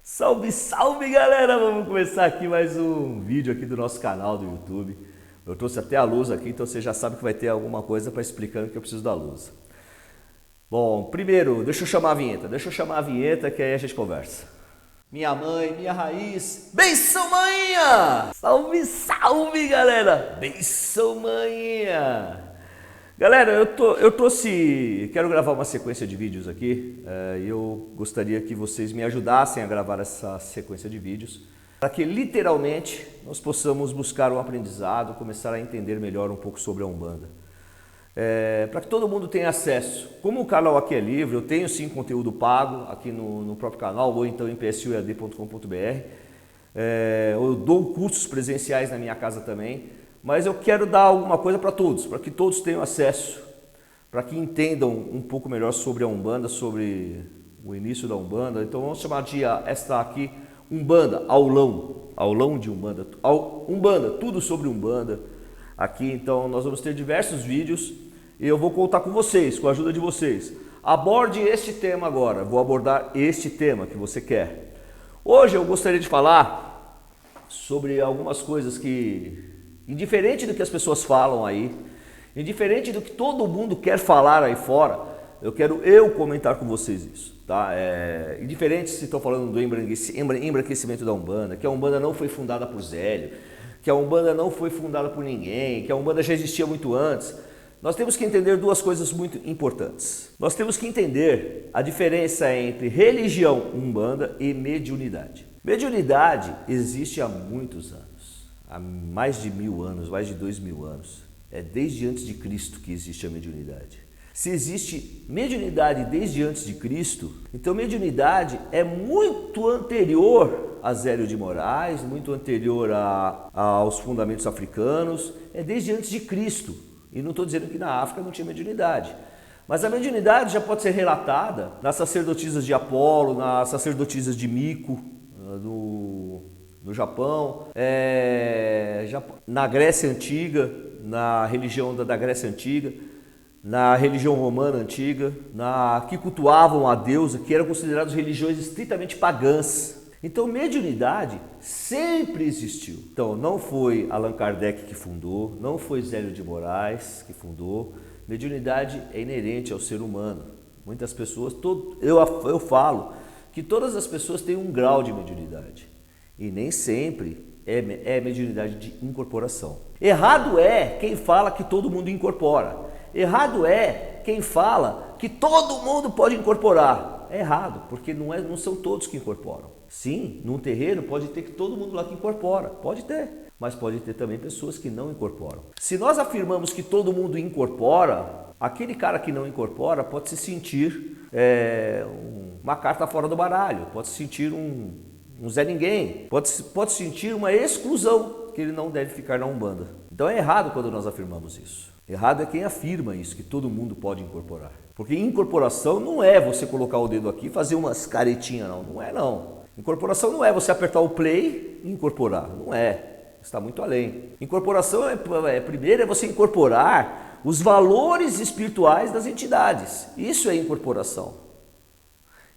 Salve, salve galera! Vamos começar aqui mais um vídeo aqui do nosso canal do YouTube. Eu trouxe até a luz aqui, então você já sabe que vai ter alguma coisa para explicando que eu preciso da luz. Bom, primeiro, deixa eu chamar a vinheta que aí a gente conversa. Minha mãe, minha raiz, benção manhinha! Salve, salve galera! Benção manhinha! Galera, quero gravar uma sequência de vídeos aqui e eu gostaria que vocês me ajudassem a gravar essa sequência de vídeos para que literalmente nós possamos buscar um aprendizado, começar a entender melhor um pouco sobre a Umbanda. Para que todo mundo tenha acesso. Como o canal aqui é livre, eu tenho sim conteúdo pago aqui no próprio canal ou então em psuead.com.br. Eu dou cursos presenciais na minha casa também. Mas eu quero dar alguma coisa para todos, para que todos tenham acesso, para que entendam um pouco melhor sobre a Umbanda, sobre o início da Umbanda. Então vamos chamar de esta aqui Umbanda, aulão de Umbanda, Umbanda, tudo sobre Umbanda. Aqui então nós vamos ter diversos vídeos e eu vou contar com vocês, com a ajuda de vocês. Aborde este tema agora, vou abordar este tema que você quer. Hoje eu gostaria de falar sobre algumas coisas que... Indiferente do que as pessoas falam aí, indiferente do que todo mundo quer falar aí fora, eu quero comentar com vocês isso, tá? Indiferente se estão falando do embranquecimento da Umbanda, que a Umbanda não foi fundada por Zélio, que a Umbanda não foi fundada por ninguém, que a Umbanda já existia muito antes, nós temos que entender duas coisas muito importantes. Nós temos que entender a diferença entre religião Umbanda e mediunidade. Mediunidade existe há muitos anos. Há mais de 1000 anos, mais de 2000 anos. É desde antes de Cristo que existe a mediunidade. Se existe mediunidade desde antes de Cristo, então mediunidade é muito anterior a Zélio de Moraes, muito anterior aos fundamentos africanos, é desde antes de Cristo. E não estou dizendo que na África não tinha mediunidade. Mas a mediunidade já pode ser relatada nas sacerdotisas de Apolo, nas sacerdotisas de Mico, no Japão, na Grécia Antiga, na religião da Grécia Antiga, na religião romana antiga, que cultuavam a deusa, que eram consideradas religiões estritamente pagãs. Então, mediunidade sempre existiu. Então, não foi Allan Kardec que fundou, não foi Zélio de Moraes que fundou. Mediunidade é inerente ao ser humano. Muitas pessoas, eu falo que todas as pessoas têm um grau de mediunidade. E nem sempre é mediunidade de incorporação. Errado é quem fala que todo mundo incorpora. Errado é quem fala que todo mundo pode incorporar. É errado, porque não são todos que incorporam. Sim, num terreiro pode ter que todo mundo lá que incorpora. Pode ter, mas pode ter também pessoas que não incorporam. Se nós afirmamos que todo mundo incorpora, aquele cara que não incorpora pode se sentir uma carta fora do baralho, pode se sentir um Zé Ninguém, pode sentir uma exclusão, que ele não deve ficar na Umbanda. Então é errado quando nós afirmamos isso. Errado é quem afirma isso, que todo mundo pode incorporar. Porque incorporação não é você colocar o dedo aqui e fazer umas caretinhas, não é não. Incorporação não é você apertar o play e incorporar, não é. Está muito além. Incorporação primeiro é você incorporar os valores espirituais das entidades. Isso é incorporação.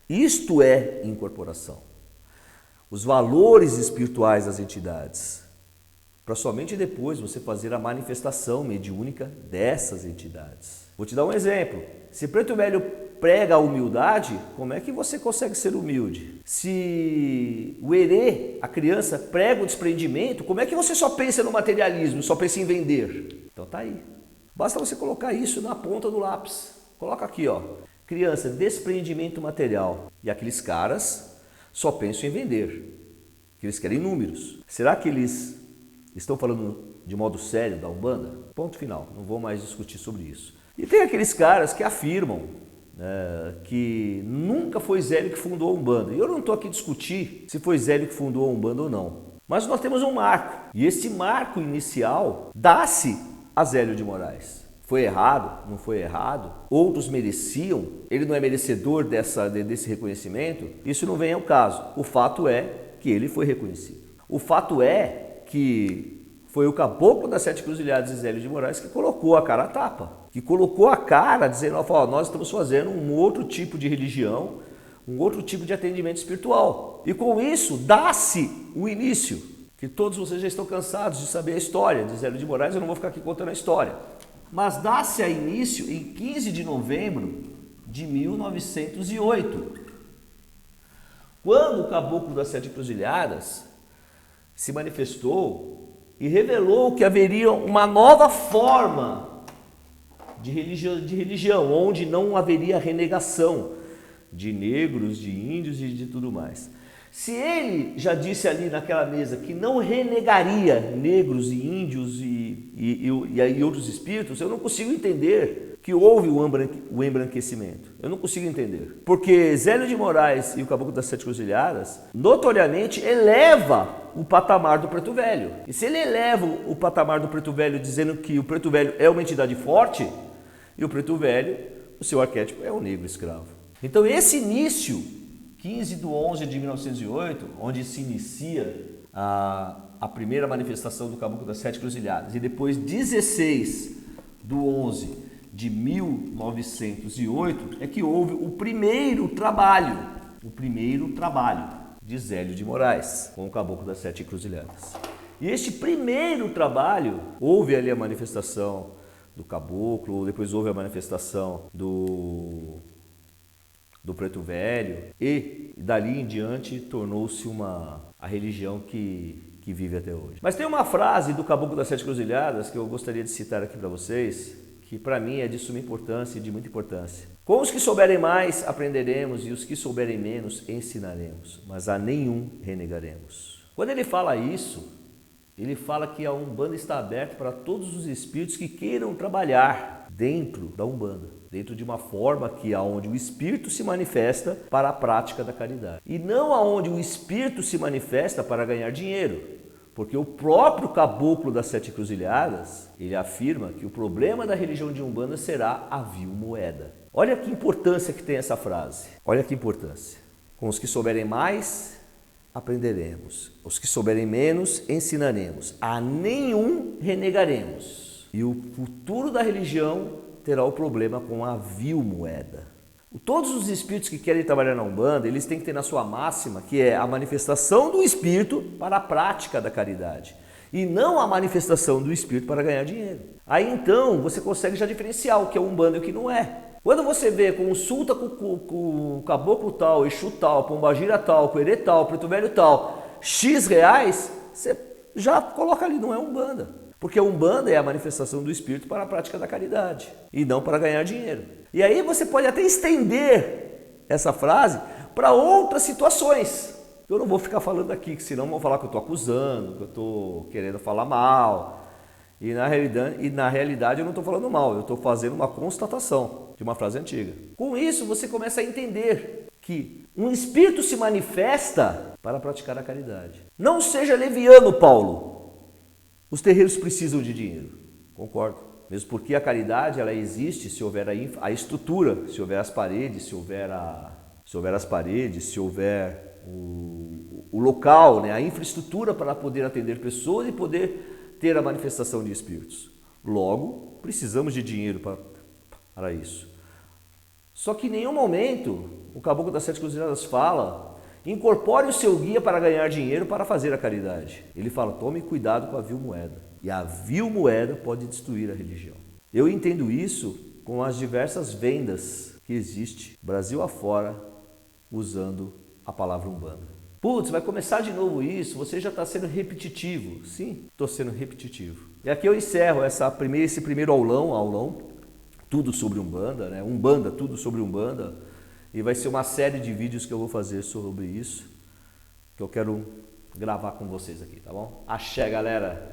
Isto é incorporação. Os valores espirituais das entidades, para somente depois você fazer a manifestação mediúnica dessas entidades. Vou te dar um exemplo. Se Preto Velho prega a humildade, como é que você consegue ser humilde? Se o Herê, a criança, prega o desprendimento, como é que você só pensa no materialismo, só pensa em vender? Então tá aí. Basta você colocar isso na ponta do lápis. Coloca aqui, ó. Criança, desprendimento material. E aqueles caras só pensam em vender, que eles querem números. Será que eles estão falando de modo sério da Umbanda? Ponto final, não vou mais discutir sobre isso. E tem aqueles caras que afirmam que nunca foi Zélio que fundou a Umbanda. E eu não estou aqui discutir se foi Zélio que fundou a Umbanda ou não. Mas nós temos um marco, e esse marco inicial dá-se a Zélio de Moraes. Foi errado? Não foi errado? Outros mereciam? Ele não é merecedor desse reconhecimento? Isso não vem ao caso. O fato é que ele foi reconhecido. O fato é que foi o caboclo das Sete Cruzilhadas e Zélio de Moraes que colocou a cara a tapa. Que colocou a cara dizendo, ó, nós estamos fazendo um outro tipo de religião, um outro tipo de atendimento espiritual. E com isso, dá-se o início, que todos vocês já estão cansados de saber a história de Zélio de Moraes, eu não vou ficar aqui contando a história. Mas dá-se a início em 15 de novembro de 1908, quando o caboclo das Sete Encruzilhadas se manifestou e revelou que haveria uma nova forma de religião, onde não haveria renegação de negros, de índios e de tudo mais. Se ele já disse ali naquela mesa que não renegaria negros e índios e outros espíritos, eu não consigo entender que houve o embranquecimento. Eu não consigo entender. Porque Zélio de Moraes e o Caboclo das Sete Encruzilhadas notoriamente eleva o patamar do Preto Velho. E se ele eleva o patamar do Preto Velho dizendo que o Preto Velho é uma entidade forte, e o Preto Velho, o seu arquétipo é o negro escravo. Então esse início, 15 de 11 de 1908, onde se inicia a primeira manifestação do Caboclo das Sete Encruzilhadas, e depois 16 de 11 de 1908, é que houve o primeiro trabalho de Zélio de Moraes com o Caboclo das Sete Encruzilhadas. E este primeiro trabalho, houve ali a manifestação do caboclo, depois houve a manifestação do Preto Velho, e dali em diante tornou-se a religião que vive até hoje. Mas tem uma frase do Caboclo das Sete Encruzilhadas que eu gostaria de citar aqui para vocês, que para mim é de suma importância e de muita importância. Com os que souberem mais, aprenderemos, e os que souberem menos, ensinaremos, mas a nenhum renegaremos. Quando ele fala isso, ele fala que a Umbanda está aberta para todos os espíritos que queiram trabalhar dentro da Umbanda, dentro de uma forma que aonde o espírito se manifesta para a prática da caridade. E não aonde o espírito se manifesta para ganhar dinheiro. Porque o próprio Caboclo das Sete Encruzilhadas, ele afirma que o problema da religião de Umbanda será a vil moeda. Olha que importância que tem essa frase. Olha que importância. Com os que souberem mais, aprenderemos. Os que souberem menos, ensinaremos. A nenhum renegaremos. E o futuro da religião terá o problema com a vil moeda. Todos os espíritos que querem trabalhar na Umbanda, eles têm que ter na sua máxima, que é a manifestação do espírito para a prática da caridade. E não a manifestação do espírito para ganhar dinheiro. Aí então você consegue já diferenciar o que é Umbanda e o que não é. Quando você vê, consulta com o caboclo tal, Exu tal, Pombagira tal, Coerê tal, Preto Velho tal, X reais, você já coloca ali, não é Umbanda. Porque a Umbanda é a manifestação do espírito para a prática da caridade e não para ganhar dinheiro. E aí você pode até estender essa frase para outras situações. Eu não vou ficar falando aqui, que senão vão falar que eu estou acusando, que eu estou querendo falar mal. E na realidade eu não estou falando mal, eu estou fazendo uma constatação de uma frase antiga. Com isso você começa a entender que um espírito se manifesta para praticar a caridade. Não seja leviano, Paulo. Os terreiros precisam de dinheiro, concordo. Mesmo porque a caridade ela existe se houver a estrutura, se houver as paredes, se houver o local, né, a infraestrutura para poder atender pessoas e poder ter a manifestação de espíritos. Logo, precisamos de dinheiro para isso. Só que em nenhum momento o Caboclo das Sete Encruzilhadas fala: incorpore o seu guia para ganhar dinheiro para fazer a caridade. Ele fala: tome cuidado com a vil moeda. E a vil moeda pode destruir a religião. Eu entendo isso com as diversas vendas que existe Brasil afora usando a palavra Umbanda. Putz, vai começar de novo isso, você já está sendo repetitivo. Sim, estou sendo repetitivo. E aqui eu encerro esse primeiro aulão, tudo sobre Umbanda, né? Umbanda, tudo sobre Umbanda. E vai ser uma série de vídeos que eu vou fazer sobre isso, que eu quero gravar com vocês aqui, tá bom? Axé, galera!